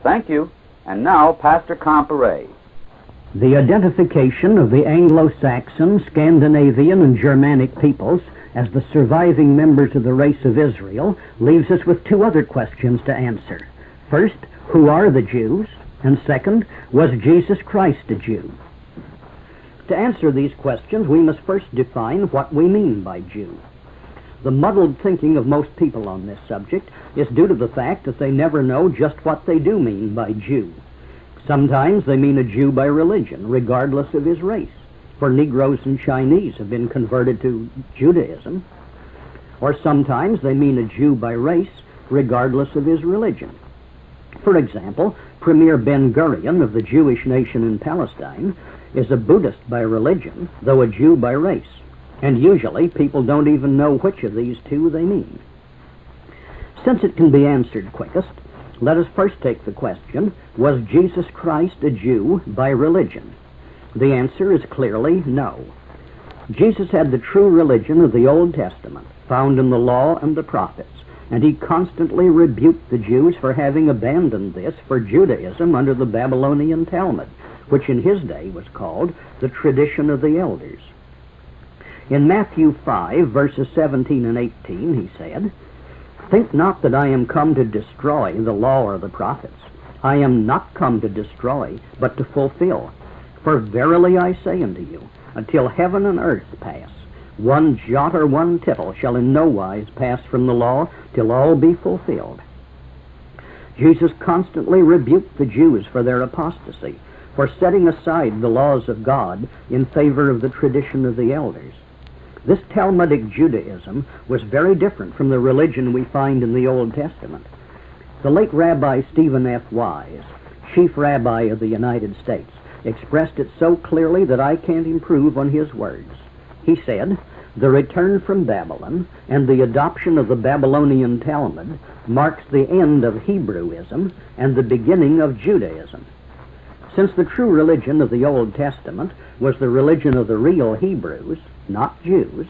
Thank you. And now, Pastor Comparet. The identification of the Anglo-Saxon, Scandinavian, and Germanic peoples as the surviving members of the race of Israel leaves us with two other questions to answer. First, who are the Jews? And second, was Jesus Christ a Jew? To answer these questions, we must first define what we mean by Jew. The muddled thinking of most people on this subject is due to the fact that they never know just what they do mean by Jew. Sometimes they mean a Jew by religion, regardless of his race, for Negroes and Chinese have been converted to Judaism. Or sometimes they mean a Jew by race, regardless of his religion. For example, Premier Ben-Gurion of the Jewish nation in Palestine is a Buddhist by religion, though a Jew by race. And usually people don't even know which of these two they mean. Since it can be answered quickest, let us first take the question, was Jesus Christ a Jew by religion? The answer is clearly no. Jesus had the true religion of the Old Testament, found in the law and the prophets, and he constantly rebuked the Jews for having abandoned this for Judaism under the Babylonian Talmud, which in his day was called the tradition of the elders. In Matthew 5, verses 17 and 18, he said, "Think not that I am come to destroy the law or the prophets. I am not come to destroy, but to fulfill. For verily I say unto you, until heaven and earth pass, one jot or one tittle shall in no wise pass from the law till all be fulfilled." Jesus constantly rebuked the Jews for their apostasy, for setting aside the laws of God in favor of the tradition of the elders. This Talmudic Judaism was very different from the religion we find in the Old Testament. The late Rabbi Stephen F. Wise, Chief Rabbi of the United States, expressed it so clearly that I can't improve on his words. He said, "The return from Babylon and the adoption of the Babylonian Talmud marks the end of Hebrewism and the beginning of Judaism." Since the true religion of the Old Testament was the religion of the real Hebrews, not Jews,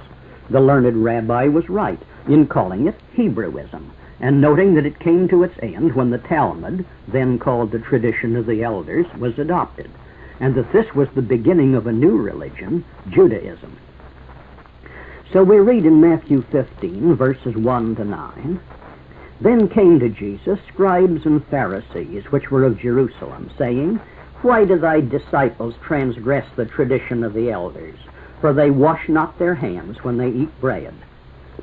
the learned rabbi was right in calling it Hebrewism, and noting that it came to its end when the Talmud, then called the tradition of the elders, was adopted, and that this was the beginning of a new religion, Judaism. So we read in Matthew 15, verses 1 to 9, "Then came to Jesus scribes and Pharisees, which were of Jerusalem, saying, Why do thy disciples transgress the tradition of the elders? For they wash not their hands when they eat bread.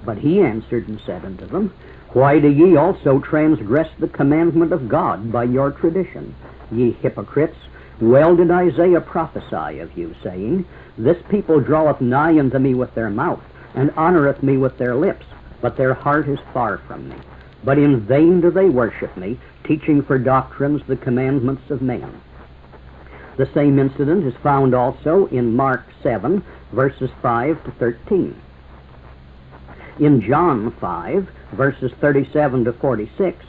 But he answered and said unto them, Why do ye also transgress the commandment of God by your tradition? Ye hypocrites, well did Isaiah prophesy of you, saying, This people draweth nigh unto me with their mouth, and honoreth me with their lips, but their heart is far from me. But in vain do they worship me, teaching for doctrines the commandments of men." The same incident is found also in Mark 7, verses 5 to 13. In John 5, verses 37 to 46,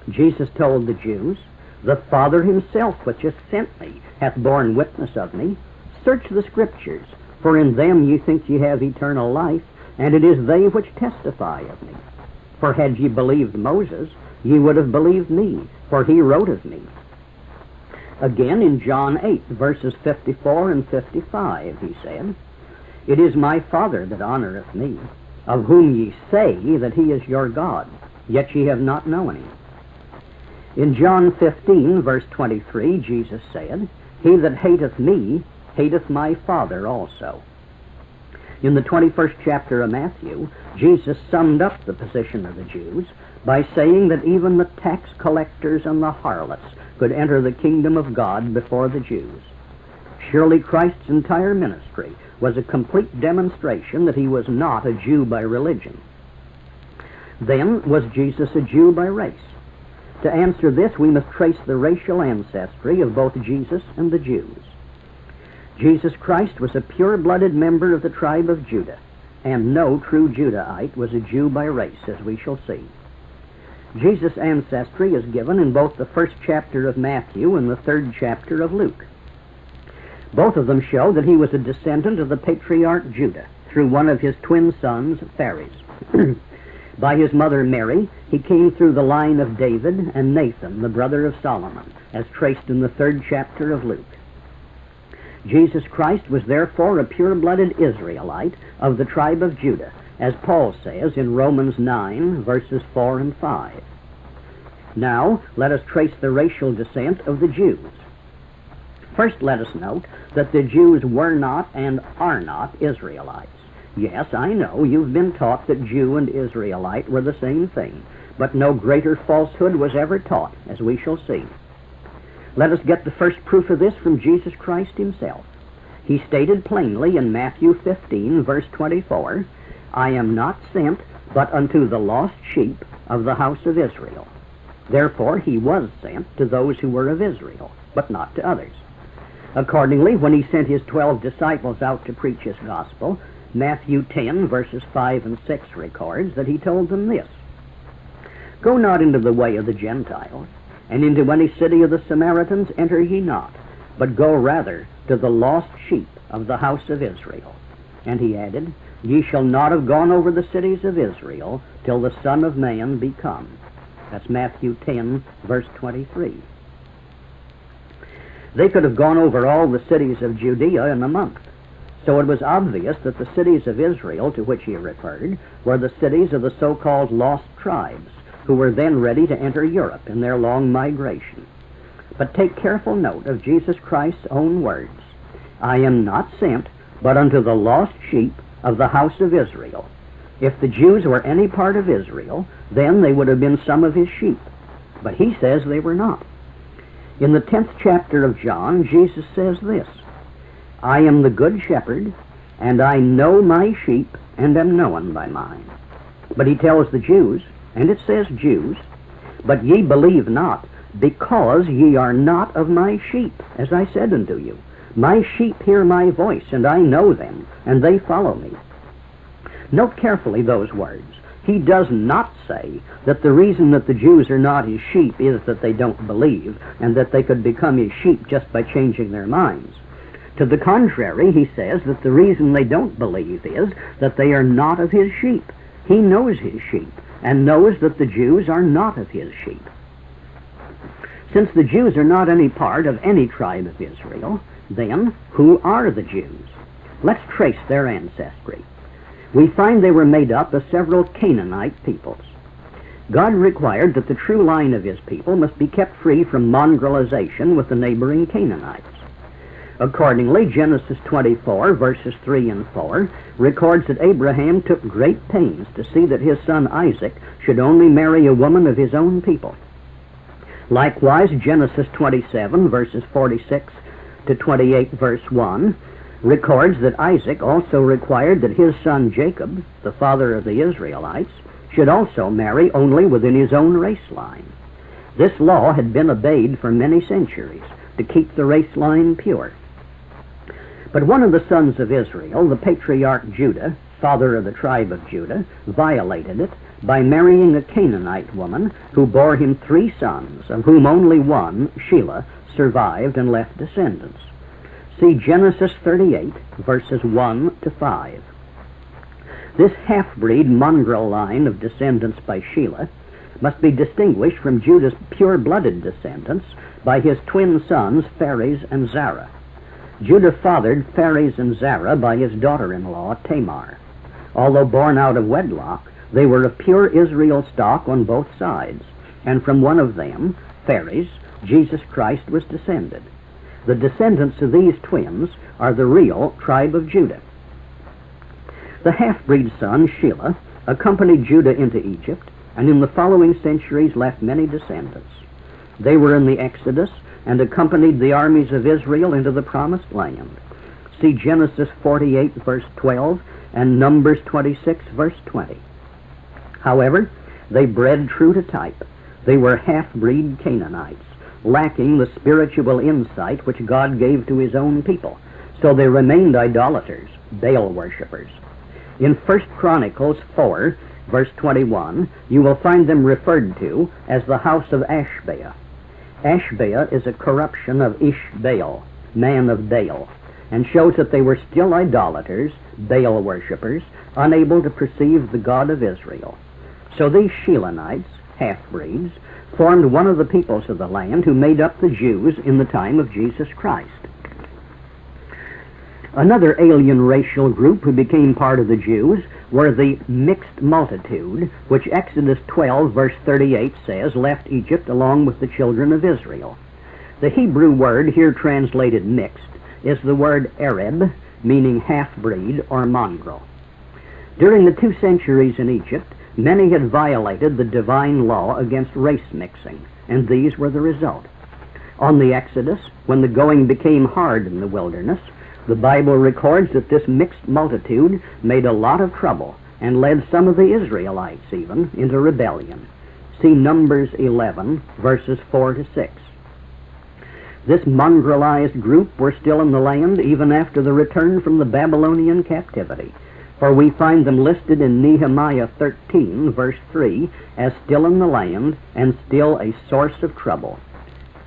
Jesus told the Jews, "The Father himself which hath sent me hath borne witness of me. Search the Scriptures, for in them ye think ye have eternal life, and it is they which testify of me. For had ye believed Moses, ye would have believed me, for he wrote of me." Again in John 8, verses 54 and 55, he said, "It is my Father that honoreth me, of whom ye say that he is your God, yet ye have not known him." In John 15, verse 23, Jesus said, "He that hateth me, hateth my Father also." In the 21st chapter of Matthew, Jesus summed up the position of the Jews by saying that even the tax collectors and the harlots could enter the kingdom of God before the Jews. Surely Christ's entire ministry was a complete demonstration that he was not a Jew by religion. Then, was Jesus a Jew by race? To answer this, we must trace the racial ancestry of both Jesus and the Jews. Jesus Christ was a pure-blooded member of the tribe of Judah, and no true Judahite was a Jew by race, as we shall see. Jesus' ancestry is given in both the first chapter of Matthew and the third chapter of Luke. Both of them show that he was a descendant of the patriarch Judah through one of his twin sons, Phares. By his mother Mary, He came through the line of David and Nathan, the brother of Solomon, as traced in the 3rd chapter of Luke. Jesus Christ was therefore a pure-blooded Israelite of the tribe of Judah, as Paul says in Romans 9, verses 4 and 5. Now, let us trace the racial descent of the Jews. First, let us note that the Jews were not and are not Israelites. Yes, I know you've been taught that Jew and Israelite were the same thing, but no greater falsehood was ever taught, as we shall see. Let us get the first proof of this from Jesus Christ himself. He stated plainly in Matthew 15, verse 24, "I am not sent but unto the lost sheep of the house of Israel." Therefore he was sent to those who were of Israel, but not to others. Accordingly, when he sent his 12 disciples out to preach his gospel, Matthew 10, verses 5 and 6 records that he told them this: "Go not into the way of the Gentiles, and into any city of the Samaritans enter ye not, but go rather to the lost sheep of the house of Israel." And he added, "Ye shall not have gone over the cities of Israel till the Son of Man be come." That's Matthew 10, verse 23. They could have gone over all the cities of Judea in a month. So it was obvious that the cities of Israel to which he referred were the cities of the so-called lost tribes, who were then ready to enter Europe in their long migration. But take careful note of Jesus Christ's own words: "I am not sent but unto the lost sheep of the house of Israel." If the Jews were any part of Israel, then they would have been some of his sheep. But he says they were not. In the 10th chapter of John, Jesus says this: "I am the good shepherd, and I know my sheep, and am known by mine." But he tells the Jews, and it says Jews, "But ye believe not, because ye are not of my sheep, as I said unto you. My sheep hear my voice, and I know them, and they follow me." Note carefully those words. He does not say that the reason that the Jews are not his sheep is that they don't believe, and that they could become his sheep just by changing their minds. To the contrary, he says that the reason they don't believe is that they are not of his sheep. He knows his sheep, and knows that the Jews are not of his sheep. Since the Jews are not any part of any tribe of Israel, then who are the Jews? Let's trace their ancestry. We find they were made up of several Canaanite peoples. God required that the true line of his people must be kept free from mongrelization with the neighboring Canaanites. Accordingly, Genesis 24, verses 3 and 4, records that Abraham took great pains to see that his son Isaac should only marry a woman of his own people. Likewise, Genesis 27, verses 46 to 28, verse 1, records that Isaac also required that his son Jacob, the father of the Israelites, should also marry only within his own race line. This law had been obeyed for many centuries to keep the race line pure. But one of the sons of Israel, the patriarch Judah, father of the tribe of Judah, violated it by marrying a Canaanite woman who bore him 3 sons, of whom only one, Shelah, survived and left descendants. See Genesis 38, verses 1 to 5. This half-breed mongrel line of descendants by Shelah must be distinguished from Judah's pure-blooded descendants by his twin sons, Phares and Zerah. Judah fathered Phares and Zerah by his daughter-in-law, Tamar. Although born out of wedlock, they were of pure Israel stock on both sides, and from one of them, Phares, Jesus Christ was descended. The descendants of these twins are the real tribe of Judah. The half-breed son, Shelah, accompanied Judah into Egypt, and in the following centuries left many descendants. They were in the Exodus and accompanied the armies of Israel into the Promised Land. See Genesis 48, verse 12, and Numbers 26, verse 20. However, they bred true to type. They were half-breed Canaanites, lacking the spiritual insight which God gave to his own people, so they remained idolaters, Baal worshippers. In 1 Chronicles 4, verse 21, you will find them referred to as the house of Ashbea. Ashbea is a corruption of Ishbaal, man of Baal, and shows that they were still idolaters, Baal worshippers, unable to perceive the God of Israel. So these Shelanites, half-breeds, formed one of the peoples of the land who made up the Jews in the time of Jesus Christ. Another alien racial group who became part of the Jews were the mixed multitude, which Exodus 12, verse 38 says, left Egypt along with the children of Israel. The Hebrew word here translated mixed is the word Arab, meaning half-breed or mongrel. During the 2 centuries in Egypt, many had violated the divine law against race mixing, and these were the result. On the Exodus, when the going became hard in the wilderness, the Bible records that this mixed multitude made a lot of trouble and led some of the Israelites even into rebellion. See Numbers 11, verses 4 to 6. This mongrelized group were still in the land even after the return from the Babylonian captivity, for we find them listed in Nehemiah 13, verse 3, as still in the land and still a source of trouble.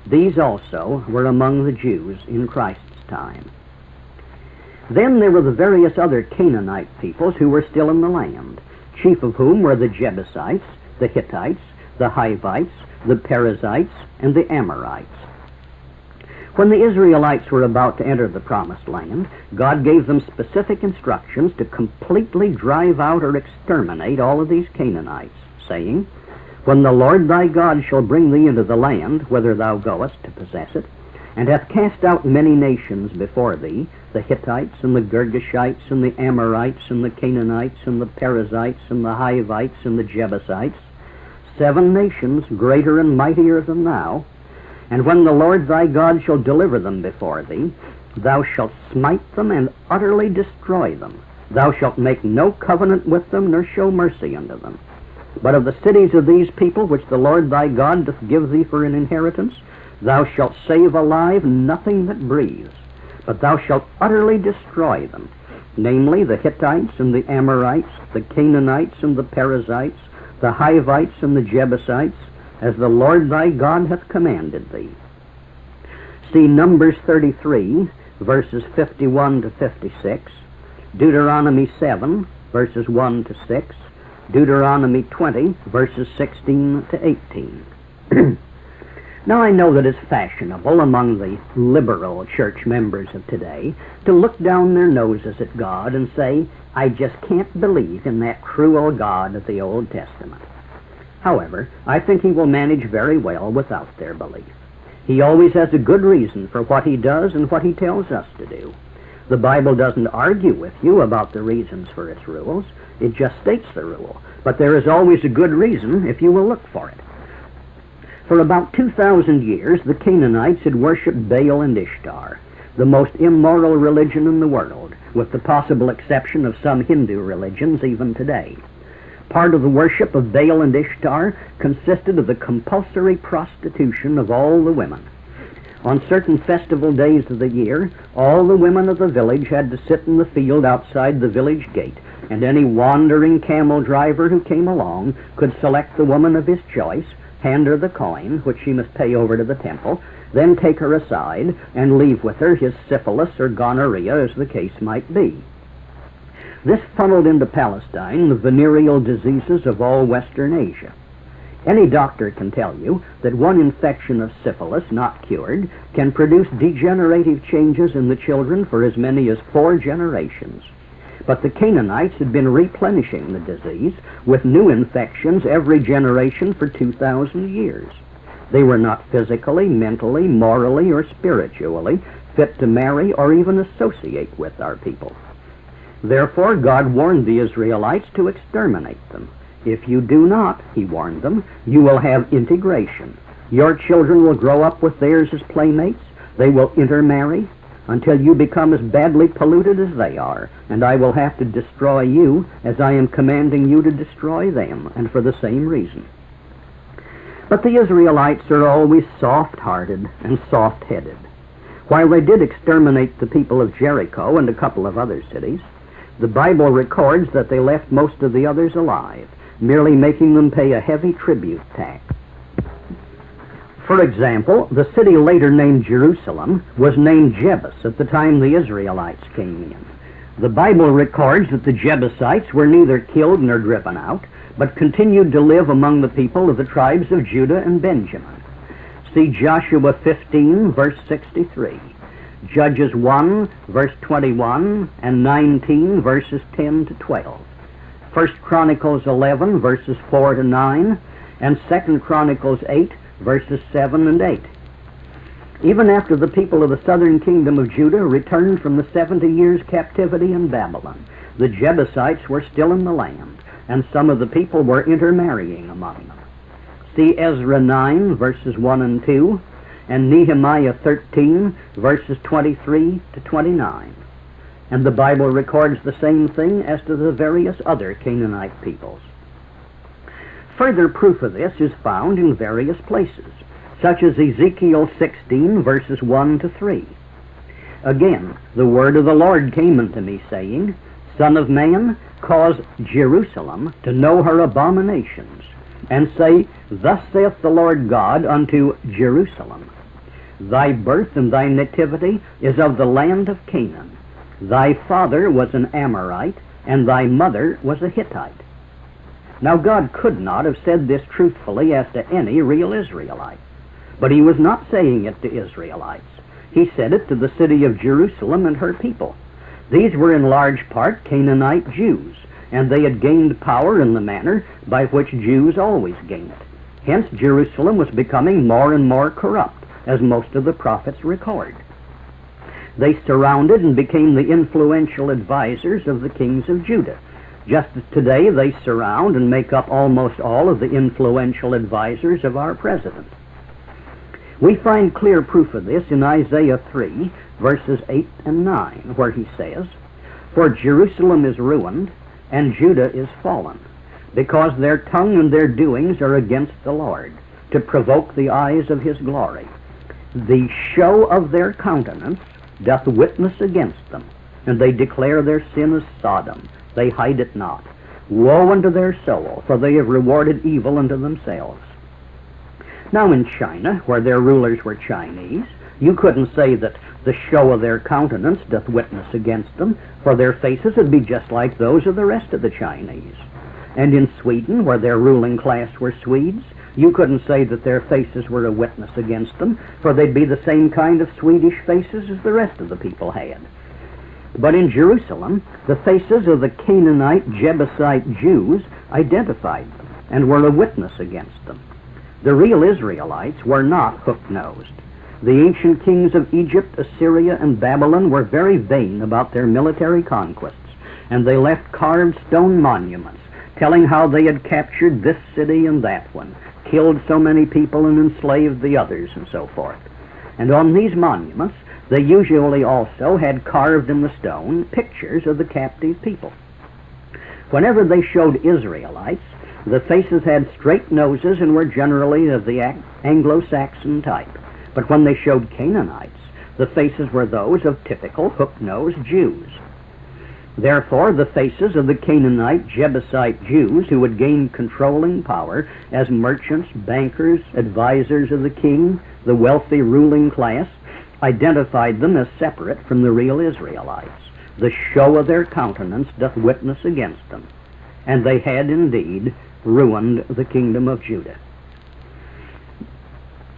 These also were among the Jews in Christ's time. Then there were the various other Canaanite peoples who were still in the land, chief of whom were the Jebusites, the Hittites, the Hivites, the Perizzites, and the Amorites. When the Israelites were about to enter the Promised Land, God gave them specific instructions to completely drive out or exterminate all of these Canaanites, saying, "When the Lord thy God shall bring thee into the land, whither thou goest to possess it, and hath cast out many nations before thee, the Hittites, and the Girgashites, and the Amorites, and the Canaanites, and the Perizzites, and the Hivites, and the Jebusites, 7 nations greater and mightier than thou, and when the Lord thy God shall deliver them before thee, thou shalt smite them and utterly destroy them. Thou shalt make no covenant with them, nor show mercy unto them. But of the cities of these people, which the Lord thy God doth give thee for an inheritance, thou shalt save alive nothing that breathes, but thou shalt utterly destroy them, namely the Hittites and the Amorites, the Canaanites and the Perizzites, the Hivites and the Jebusites, as the Lord thy God hath commanded thee." See Numbers 33, verses 51 to 56, Deuteronomy 7, verses 1 to 6, Deuteronomy 20, verses 16 to 18. Now I know that it's fashionable among the liberal church members of today to look down their noses at God and say, "I just can't believe in that cruel God of the Old Testament." However, I think he will manage very well without their belief. He always has a good reason for what he does and what he tells us to do. The Bible doesn't argue with you about the reasons for its rules. It just states the rule. But there is always a good reason if you will look for it. For about 2,000 years, the Canaanites had worshipped Baal and Ishtar, the most immoral religion in the world, with the possible exception of some Hindu religions even today. Part of the worship of Baal and Ishtar consisted of the compulsory prostitution of all the women. On certain festival days of the year, all the women of the village had to sit in the field outside the village gate, and any wandering camel driver who came along could select the woman of his choice, hand her the coin, which she must pay over to the temple, then take her aside and leave with her his syphilis or gonorrhea, as the case might be. This funneled into Palestine the venereal diseases of all Western Asia. Any doctor can tell you that one infection of syphilis, not cured, can produce degenerative changes in the children for as many as 4 generations. But the Canaanites had been replenishing the disease with new infections every generation for 2,000 years. They were not physically, mentally, morally, or spiritually fit to marry or even associate with our people. Therefore, God warned the Israelites to exterminate them. If you do not, he warned them, you will have integration. Your children will grow up with theirs as playmates. They will intermarry until you become as badly polluted as they are, and I will have to destroy you as I am commanding you to destroy them, and for the same reason. But the Israelites are always soft-hearted and soft-headed. While they did exterminate the people of Jericho and a couple of other cities, the Bible records that they left most of the others alive, merely making them pay a heavy tribute tax. For example, the city later named Jerusalem was named Jebus at the time the Israelites came in. The Bible records that the Jebusites were neither killed nor driven out, but continued to live among the people of the tribes of Judah and Benjamin. See Joshua 15, verse 63, Judges 1, verse 21, and 19, verses 10 to 12, 1 Chronicles 11, verses 4 to 9, and 2 Chronicles 8, verses 7 and 8. Even after the people of the southern kingdom of Judah returned from the 70 years' captivity in Babylon, the Jebusites were still in the land, and some of the people were intermarrying among them. See Ezra 9, verses 1 and 2, and Nehemiah 13, verses 23 to 29. And the Bible records the same thing as to the various other Canaanite peoples. Further proof of this is found in various places, such as Ezekiel 16, verses 1 to 3. Again, the word of the Lord came unto me, saying, Son of man, cause Jerusalem to know her abominations, and say, Thus saith the Lord God unto Jerusalem, Thy birth and thy nativity is of the land of Canaan. Thy father was an Amorite, and thy mother was a Hittite. Now God could not have said this truthfully as to any real Israelite, but he was not saying it to Israelites. He said it to the city of Jerusalem and her people. These were in large part Canaanite Jews, and they had gained power in the manner by which Jews always gain it. Hence Jerusalem was becoming more and more corrupt, as most of the prophets record. They surrounded and became the influential advisors of the kings of Judah, just as today they surround and make up almost all of the influential advisors of our president. We find clear proof of this in Isaiah 3, verses 8 and 9, where he says, For Jerusalem is ruined, and Judah is fallen, because their tongue and their doings are against the Lord, to provoke the eyes of his glory. The show of their countenance doth witness against them, and they declare their sin as Sodom. They hide it not. Woe unto their soul, for they have rewarded evil unto themselves. Now in China, where their rulers were Chinese, you couldn't say that the show of their countenance doth witness against them, for their faces would be just like those of the rest of the Chinese. And in Sweden, where their ruling class were Swedes, you couldn't say that their faces were a witness against them, for they'd be the same kind of Swedish faces as the rest of the people had. But in Jerusalem, the faces of the Canaanite, Jebusite Jews identified them and were a witness against them. The real Israelites were not hook-nosed. The ancient kings of Egypt, Assyria, and Babylon were very vain about their military conquests, and they left carved stone monuments telling how they had captured this city and that one, killed so many people and enslaved the others, and so forth. And on these monuments, they usually also had carved in the stone pictures of the captive people. Whenever they showed Israelites, the faces had straight noses and were generally of the Anglo-Saxon type. But when they showed Canaanites, the faces were those of typical hook-nosed Jews. Therefore, the faces of the Canaanite, Jebusite Jews who had gained controlling power as merchants, bankers, advisors of the king, the wealthy ruling class, identified them as separate from the real Israelites. The show of their countenance doth witness against them, and they had indeed ruined the kingdom of Judah.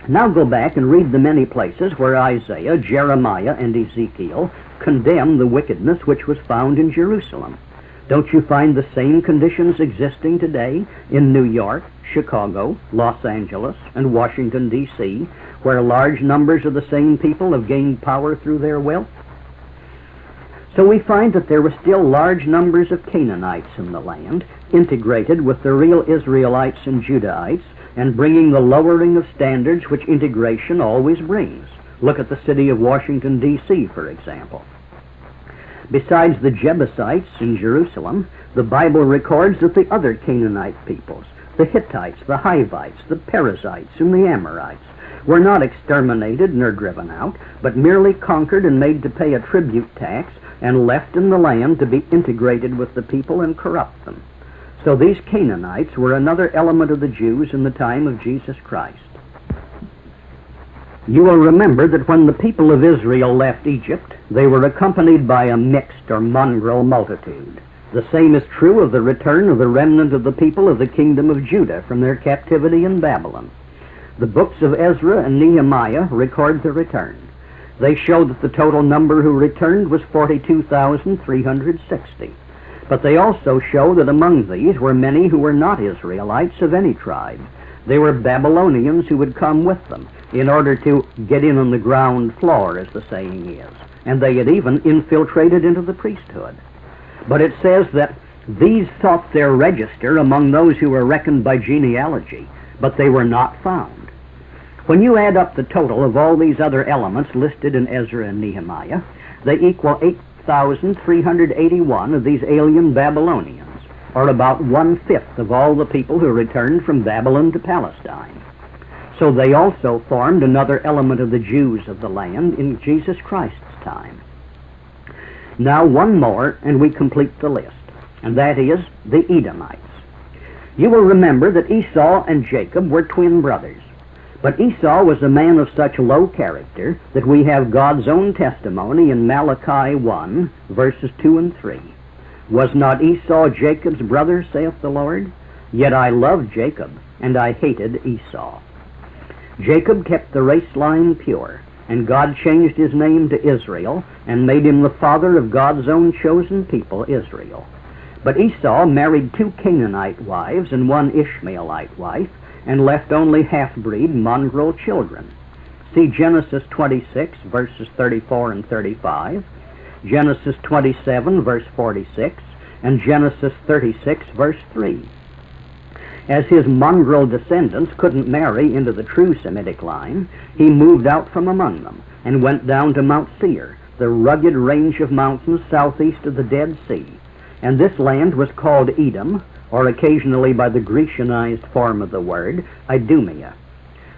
Now go back and read the many places where Isaiah, Jeremiah, and Ezekiel condemn the wickedness which was found in Jerusalem. Don't you find the same conditions existing today in New York, Chicago, Los Angeles, and Washington, D.C., where large numbers of the same people have gained power through their wealth? So we find that there were still large numbers of Canaanites in the land, integrated with the real Israelites and Judahites, and bringing the lowering of standards which integration always brings. Look at the city of Washington, D.C., for example. Besides the Jebusites in Jerusalem, the Bible records that the other Canaanite peoples, the Hittites, the Hivites, the Perizzites, and the Amorites, were not exterminated nor driven out, but merely conquered and made to pay a tribute tax and left in the land to be integrated with the people and corrupt them. So these Canaanites were another element of the Jews in the time of Jesus Christ. You will remember that when the people of Israel left Egypt, they were accompanied by a mixed or mongrel multitude. The same is true of the return of the remnant of the people of the kingdom of Judah from their captivity in Babylon. The books of Ezra and Nehemiah record the return. They show that the total number who returned was 42,360. But they also show that among these were many who were not Israelites of any tribe. They were Babylonians who had come with them in order to get in on the ground floor, as the saying is. And they had even infiltrated into the priesthood. But it says that these sought their register among those who were reckoned by genealogy, but they were not found. When you add up the total of all these other elements listed in Ezra and Nehemiah, they equal 8,381 of these alien Babylonians, or about 1/5 of all the people who returned from Babylon to Palestine. So they also formed another element of the Jews of the land in Jesus Christ's time. Now one more, and we complete the list, and that is the Edomites. You will remember that Esau and Jacob were twin brothers. But Esau was a man of such low character that we have God's own testimony in Malachi 1, verses 2 and 3. Was not Esau Jacob's brother, saith the Lord? Yet I loved Jacob, and I hated Esau. Jacob kept the race line pure, and God changed his name to Israel and made him the father of God's own chosen people, Israel. But Esau married 2 Canaanite wives and 1 Ishmaelite wife, and left only half-breed mongrel children. See Genesis 26, verses 34 and 35, Genesis 27, verse 46, and Genesis 36, verse 3. As his mongrel descendants couldn't marry into the true Semitic line, he moved out from among them and went down to Mount Seir, the rugged range of mountains southeast of the Dead Sea. And this land was called Edom, or occasionally by the Grecianized form of the word, Idumea.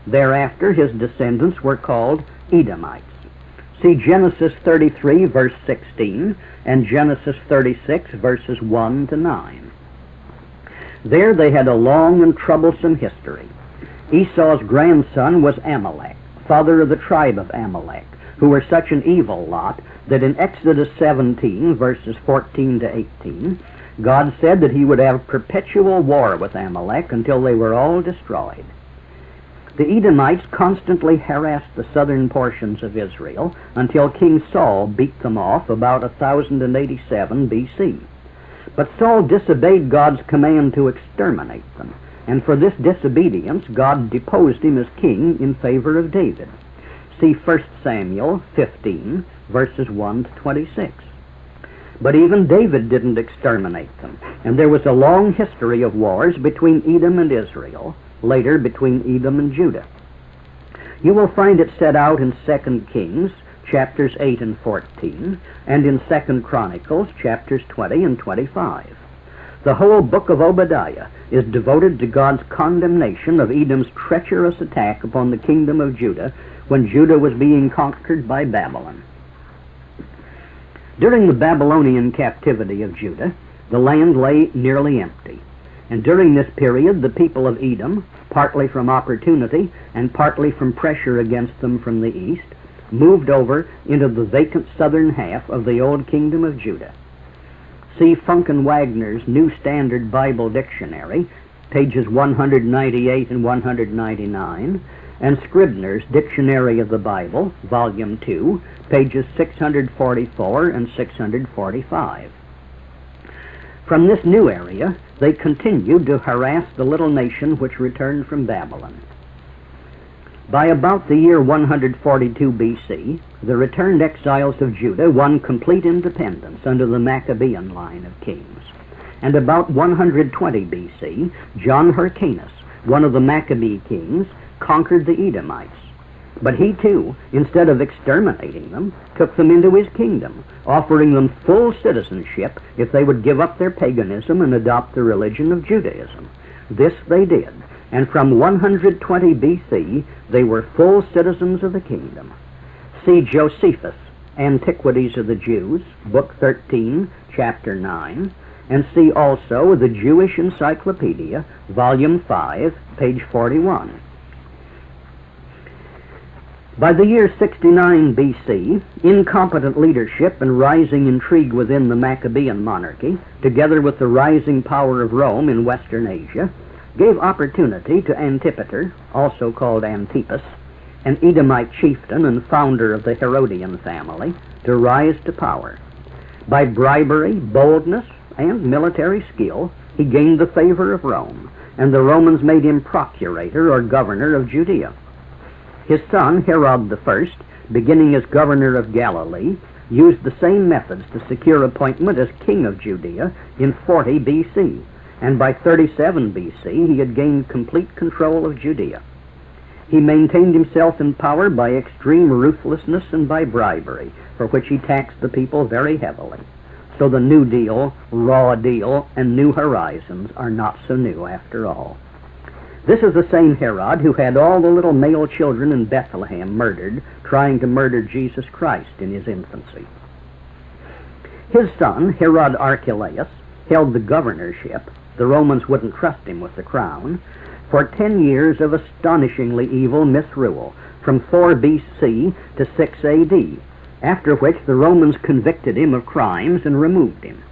Thereafter his descendants were called Edomites. See Genesis 33, verse 16, and Genesis 36, verses 1 to 9. There they had a long and troublesome history. Esau's grandson was Amalek, father of the tribe of Amalek, who were such an evil lot that in Exodus 17, verses 14 to 18, God said that he would have perpetual war with Amalek until they were all destroyed. The Edomites constantly harassed the southern portions of Israel until King Saul beat them off about 1087 B.C. But Saul disobeyed God's command to exterminate them, and for this disobedience God deposed him as king in favor of David. See 1 Samuel 15, verses 1 to 26. But even David didn't exterminate them, and there was a long history of wars between Edom and Israel, later between Edom and Judah. You will find it set out in 2 Kings, chapters 8 and 14, and in 2 Chronicles, chapters 20 and 25. The whole book of Obadiah is devoted to God's condemnation of Edom's treacherous attack upon the kingdom of Judah when Judah was being conquered by Babylon. During the Babylonian captivity of Judah, the land lay nearly empty. And during this period, the people of Edom, partly from opportunity and partly from pressure against them from the east, moved over into the vacant southern half of the old kingdom of Judah. See Funk and Wagner's New Standard Bible Dictionary, pages 198 and 199, and Scribner's Dictionary of the Bible, volume 2, pages 644 and 645. From this new area, they continued to harass the little nation which returned from Babylon. By about the year 142 B.C., the returned exiles of Judah won complete independence under the Maccabean line of kings. And about 120 B.C., John Hyrcanus, one of the Maccabee kings, conquered the Edomites. But he too, instead of exterminating them, took them into his kingdom, offering them full citizenship if they would give up their paganism and adopt the religion of Judaism. This they did, and from 120 B.C. they were full citizens of the kingdom. See Josephus, Antiquities of the Jews, Book 13, Chapter 9, and see also the Jewish Encyclopedia, Volume 5, page 41. By the year 69 BC, incompetent leadership and rising intrigue within the Maccabean monarchy, together with the rising power of Rome in Western Asia, gave opportunity to Antipater, also called Antipas, an Edomite chieftain and founder of the Herodian family, to rise to power. By bribery, boldness, and military skill, he gained the favor of Rome, and the Romans made him procurator or governor of Judea. His son, Herod I, beginning as governor of Galilee, used the same methods to secure appointment as king of Judea in 40 BC, and by 37 BC he had gained complete control of Judea. He maintained himself in power by extreme ruthlessness and by bribery, for which he taxed the people very heavily. So the New Deal, Raw Deal, and New Horizons are not so new after all. This is the same Herod who had all the little male children in Bethlehem murdered, trying to murder Jesus Christ in his infancy. His son, Herod Archelaus, held the governorship. The Romans wouldn't trust him with the crown, for 10 years of astonishingly evil misrule, from 4 BC to 6 AD, after which the Romans convicted him of crimes and removed him.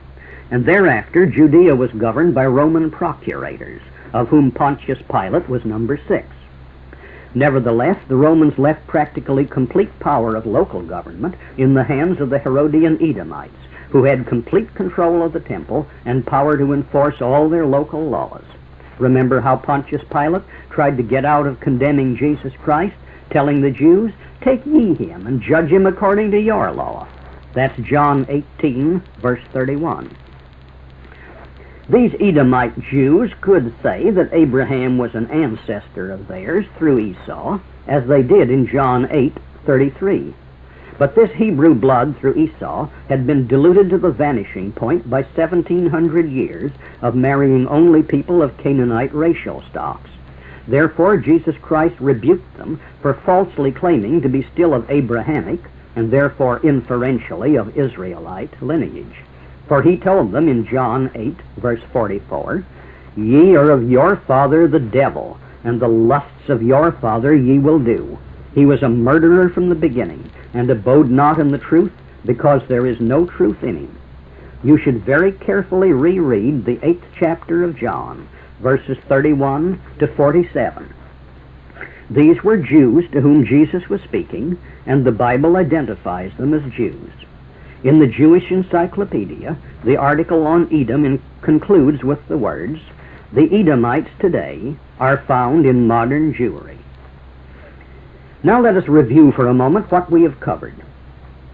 And thereafter Judea was governed by Roman procurators, of whom Pontius Pilate was number 6. Nevertheless, the Romans left practically complete power of local government in the hands of the Herodian Edomites, who had complete control of the temple and power to enforce all their local laws. Remember how Pontius Pilate tried to get out of condemning Jesus Christ, telling the Jews, "Take ye him and judge him according to your law." That's John 18, verse 31. These Edomite Jews could say that Abraham was an ancestor of theirs through Esau, as they did in John 8:33. But this Hebrew blood through Esau had been diluted to the vanishing point by 1,700 years of marrying only people of Canaanite racial stocks. Therefore, Jesus Christ rebuked them for falsely claiming to be still of Abrahamic, and therefore inferentially of Israelite lineage. For he told them in John 8, verse 44, "Ye are of your father the devil, and the lusts of your father ye will do. He was a murderer from the beginning, and abode not in the truth, because there is no truth in him." You should very carefully reread the 8th chapter of John, verses 31 to 47. These were Jews to whom Jesus was speaking, and the Bible identifies them as Jews. In the Jewish Encyclopedia, the article on Edom concludes with the words, "The Edomites today are found in modern Jewry." Now let us review for a moment what we have covered.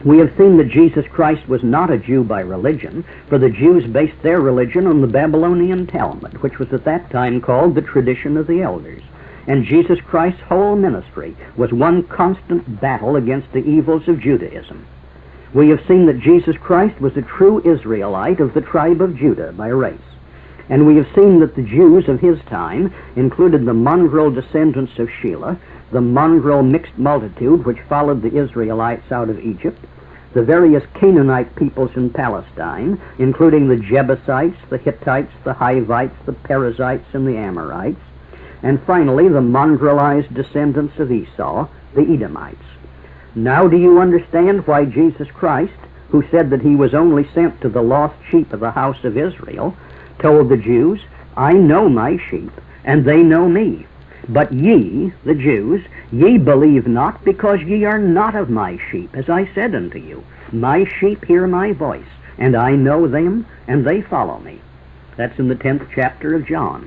We have seen that Jesus Christ was not a Jew by religion, for the Jews based their religion on the Babylonian Talmud, which was at that time called the tradition of the elders. And Jesus Christ's whole ministry was one constant battle against the evils of Judaism. We have seen that Jesus Christ was a true Israelite of the tribe of Judah by race. And we have seen that the Jews of his time included the mongrel descendants of Shelah, the mongrel mixed multitude which followed the Israelites out of Egypt, the various Canaanite peoples in Palestine, including the Jebusites, the Hittites, the Hivites, the Perizzites, and the Amorites, and finally the mongrelized descendants of Esau, the Edomites. Now do you understand why Jesus Christ, who said that he was only sent to the lost sheep of the house of Israel, told the Jews, "I know my sheep, and they know me. But ye, the Jews, ye believe not, because ye are not of my sheep, as I said unto you. My sheep hear my voice, and I know them, and they follow me." That's in the 10th chapter of John.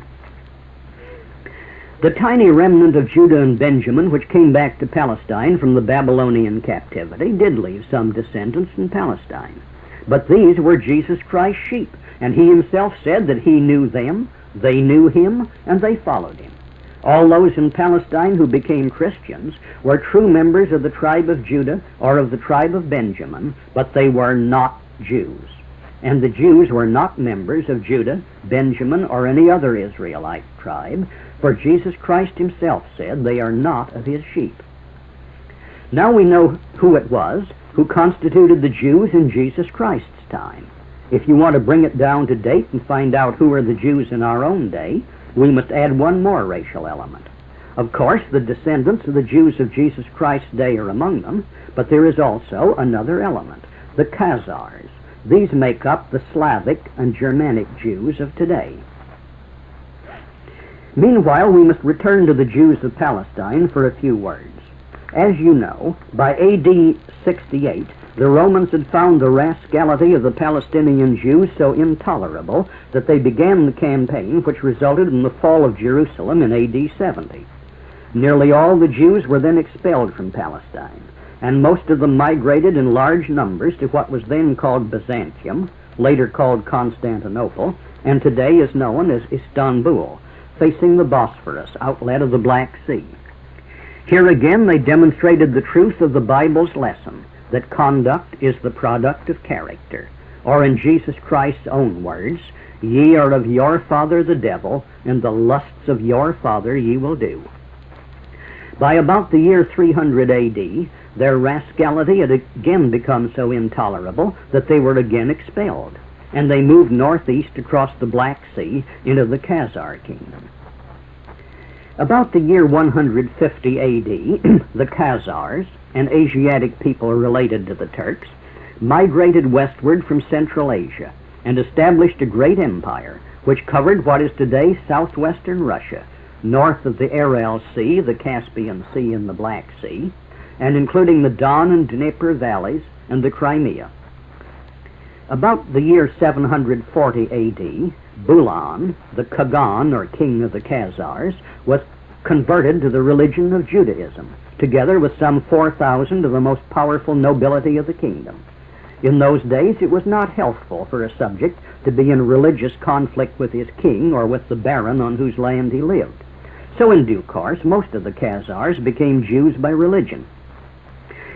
The tiny remnant of Judah and Benjamin which came back to Palestine from the Babylonian captivity did leave some descendants in Palestine. But these were Jesus Christ's sheep, and he himself said that he knew them, they knew him, and they followed him. All those in Palestine who became Christians were true members of the tribe of Judah or of the tribe of Benjamin, but they were not Jews. And the Jews were not members of Judah, Benjamin, or any other Israelite tribe, for Jesus Christ himself said they are not of his sheep. Now we know who it was who constituted the Jews in Jesus Christ's time. If you want to bring it down to date and find out who are the Jews in our own day, we must add one more racial element. Of course, the descendants of the Jews of Jesus Christ's day are among them, but there is also another element, the Khazars. These make up the Slavic and Germanic Jews of today. Meanwhile, we must return to the Jews of Palestine for a few words. As you know, by AD 68, the Romans had found the rascality of the Palestinian Jews so intolerable that they began the campaign which resulted in the fall of Jerusalem in AD 70. Nearly all the Jews were then expelled from Palestine, and most of them migrated in large numbers to what was then called Byzantium, later called Constantinople, and today is known as Istanbul, facing the Bosphorus, outlet of the Black Sea. Here again they demonstrated the truth of the Bible's lesson, that conduct is the product of character, or in Jesus Christ's own words, "Ye are of your father the devil, and the lusts of your father ye will do." By about the year 300 AD, their rascality had again become so intolerable that they were again expelled, and they moved northeast across the Black Sea into the Khazar kingdom. About the year 150 AD, the Khazars, an Asiatic people related to the Turks, migrated westward from Central Asia and established a great empire which covered what is today southwestern Russia, north of the Aral Sea, the Caspian Sea, and the Black Sea, and including the Don and Dnieper valleys and the Crimea. About the year 740 AD, Bulan, the Khagan, or king of the Khazars, was converted to the religion of Judaism, together with some 4,000 of the most powerful nobility of the kingdom. In those days, it was not healthful for a subject to be in religious conflict with his king or with the baron on whose land he lived. So in due course, most of the Khazars became Jews by religion.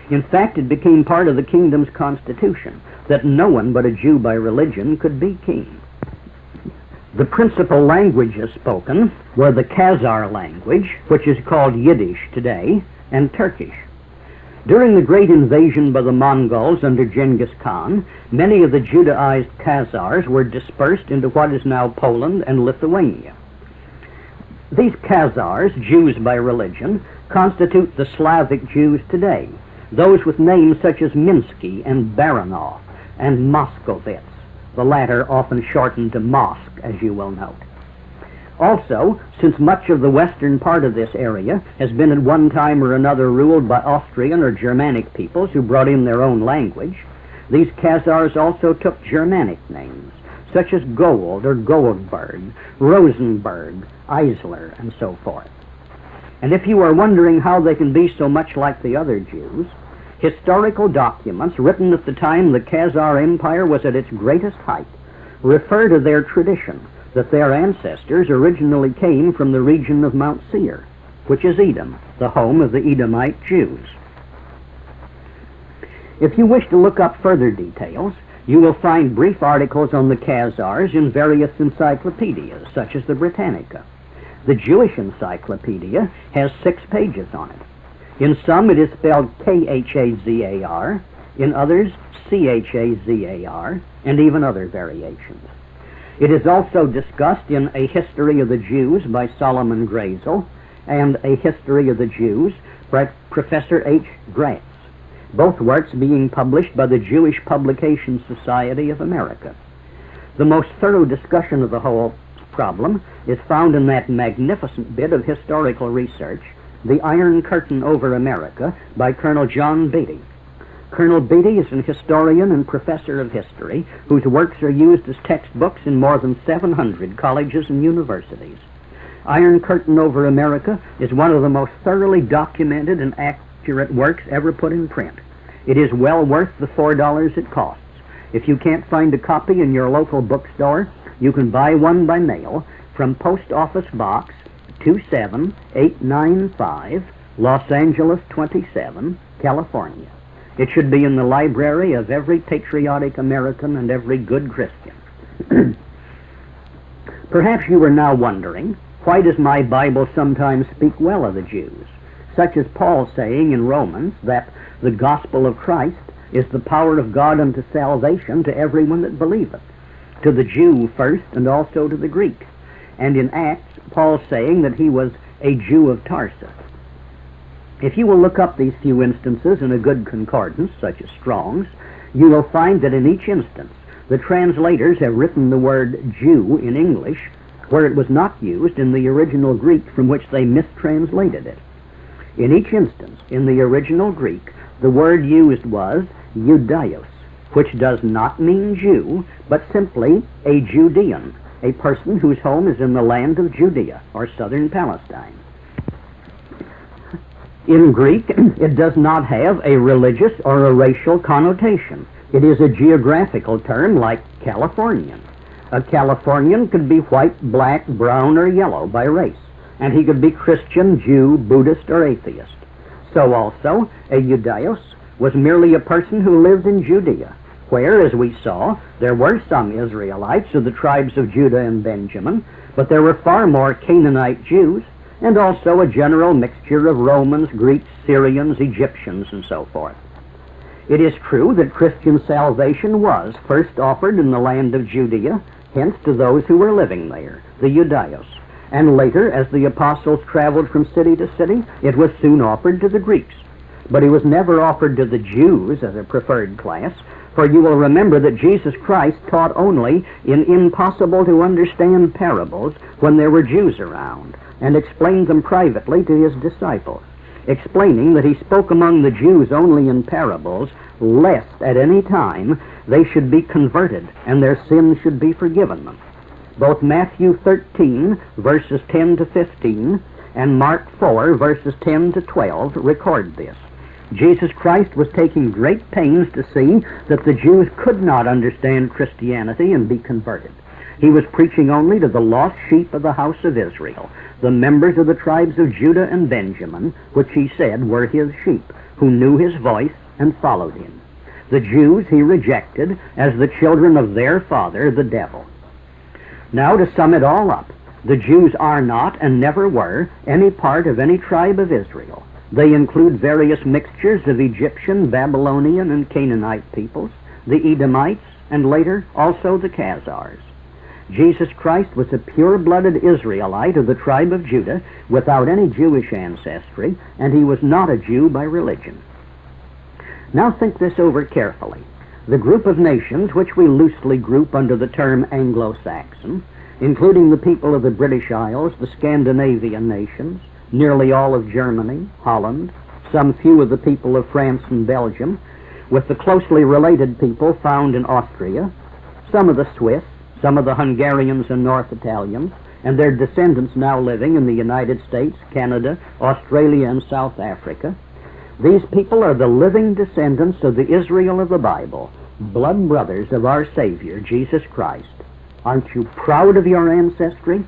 In fact, it became part of the kingdom's constitution that no one but a Jew by religion could be king. The principal languages spoken were the Khazar language, which is called Yiddish today, and Turkish. During the great invasion by the Mongols under Genghis Khan, many of the Judaized Khazars were dispersed into what is now Poland and Lithuania. These Khazars, Jews by religion, constitute the Slavic Jews today, those with names such as Minsky and Baranov and Moskovitz, the latter often shortened to Mosk, as you will note. Also, since much of the western part of this area has been at one time or another ruled by Austrian or Germanic peoples who brought in their own language, these Khazars also took Germanic names, such as Gold or Goldberg, Rosenberg, Eisler, and so forth. And if you are wondering how they can be so much like the other Jews, historical documents written at the time the Khazar Empire was at its greatest height refer to their tradition that their ancestors originally came from the region of Mount Seir, which is Edom, the home of the Edomite Jews. If you wish to look up further details, you will find brief articles on the Khazars in various encyclopedias, such as the Britannica. The Jewish Encyclopedia has 6 pages on it. In some it is spelled Khazar, in others Chazar, and even other variations. It is also discussed in A History of the Jews by Solomon Grazel and A History of the Jews by Professor H. Gratz, both works being published by the Jewish Publication Society of America. The most thorough discussion of the whole problem is found in that magnificent bit of historical research, The Iron Curtain Over America, by Colonel John Beatty. Colonel Beatty is an historian and professor of history whose works are used as textbooks in more than 700 colleges and universities. Iron Curtain Over America is one of the most thoroughly documented and accurate works ever put in print. It is well worth the $4 it costs. If you can't find a copy in your local bookstore, you can buy one by mail from Post Office Box 27895, Los Angeles 27, California. It should be in the library of every patriotic American and every good Christian. Perhaps you are now wondering, why does my Bible sometimes speak well of the Jews, such as Paul saying in Romans that the gospel of Christ is the power of God unto salvation to everyone that believeth, to the Jew first and also to the Greek, and in Acts Paul saying that he was a Jew of Tarsus. If you will look up these few instances in a good concordance, such as Strong's, you will find that in each instance the translators have written the word Jew in English where it was not used in the original Greek from which they mistranslated it. In each instance, in the original Greek, the word used was Judaios, which does not mean Jew, but simply a Judean, a person whose home is in the land of Judea, or southern Palestine. In Greek, it does not have a religious or a racial connotation. It is a geographical term like Californian. A Californian could be white, black, brown, or yellow by race, and he could be Christian, Jew, Buddhist, or atheist. So also, a Judaios was merely a person who lived in Judea, where, as we saw, there were some Israelites of the tribes of Judah and Benjamin, but there were far more Canaanite Jews, and also a general mixture of Romans, Greeks, Syrians, Egyptians, and so forth. It is true that Christian salvation was first offered in the land of Judea, hence to those who were living there, the Judaios, and later, as the apostles traveled from city to city, it was soon offered to the Greeks. But it was never offered to the Jews as a preferred class, for you will remember that Jesus Christ taught only in impossible-to-understand parables when there were Jews around, and explained them privately to his disciples, explaining that he spoke among the Jews only in parables, lest at any time they should be converted and their sins should be forgiven them. Both Matthew 13, verses 10 to 15, and Mark 4, verses 10 to 12 record this. Jesus Christ was taking great pains to see that the Jews could not understand Christianity and be converted. He was preaching only to the lost sheep of the house of Israel, the members of the tribes of Judah and Benjamin, which he said were his sheep, who knew his voice and followed him. The Jews he rejected as the children of their father, the devil. Now, to sum it all up, the Jews are not and never were any part of any tribe of Israel. They include various mixtures of Egyptian, Babylonian, and Canaanite peoples, the Edomites, and later also the Khazars. Jesus Christ was a pure-blooded Israelite of the tribe of Judah without any Jewish ancestry, and he was not a Jew by religion. Now think this over carefully. The group of nations which we loosely group under the term Anglo-Saxon, including the people of the British Isles, the Scandinavian nations, nearly all of Germany, Holland, some few of the people of France and Belgium, with the closely related people found in Austria, some of the Swiss, some of the Hungarians and North Italians, and their descendants now living in the United States, Canada, Australia, and South Africa. These people are the living descendants of the Israel of the Bible, blood brothers of our Savior, Jesus Christ. Aren't you proud of your ancestry?